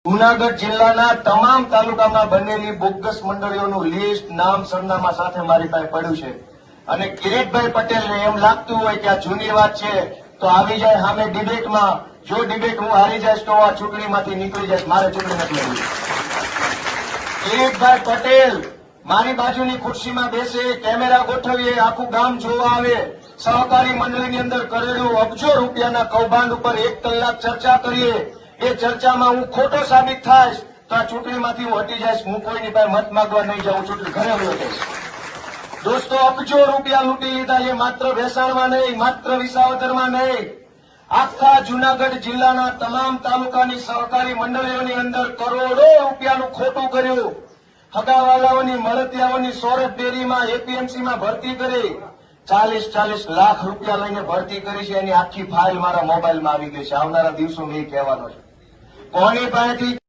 જૂનાગઢ જિલ્લાના તમામ તાલુકામાં બનેલી બોગસ મંડળીઓનું લિસ્ટ નામ સરનામા સાથે મારી પાસે પડ્યું છે અને કિરીટભાઈ પટેલને એમ લાગતું હોય કે આ જૂની વાત છે તો આવી જાય સામે ડિબેટમાં. જો ડિબેટ હું હારી જાય તો આ ચૂંટણીમાંથી નીકળી જાય. મારે ચૂંટણી નથી લડવી. કિરીટભાઈ પટેલ મારી બાજુની ખુરશીમાં બેસે, કેમેરા ગોઠવીએ, આખું ગામ જોવા આવે, સહકારી મંડળીની અંદર કરેલું અબજો રૂપિયાના કૌભાંડ ઉપર 1 કલાક ચર્ચા કરીએ. એ ચર્ચામાં હું ખોટો સાબિત થાઈશ તો આ ચૂંટણીમાંથી હું હટી જઈશ. હું કોઈની પાસે મત માંગવા નહીં જાઉં. ચૂંટણી ઘરે વયો જઈશ. દોસ્તો, અબજો રૂપિયા લૂંટી લીધા. એ માત્ર ભેસાણમાં નહીં, માત્ર વિસાવદરમાં નહીં, આખા જૂનાગઢ જિલ્લાના તમામ તાલુકાની સહકારી મંડળીઓની અંદર કરોડો રૂપિયાનું ખોટું કર્યું. હગાવાલાઓની મળતિયાઓની સોરઠ ડેરીમાં એપીએમસીમાં ભરતી કરી 40-40 લાખ રૂપિયા લઈને ભરતી કરી છે. એની આખી ફાઇલ મારા મોબાઈલમાં આવી ગઈ છે. આવનારા દિવસોમાં એ કહેવાનો છે. કોની પાસેથી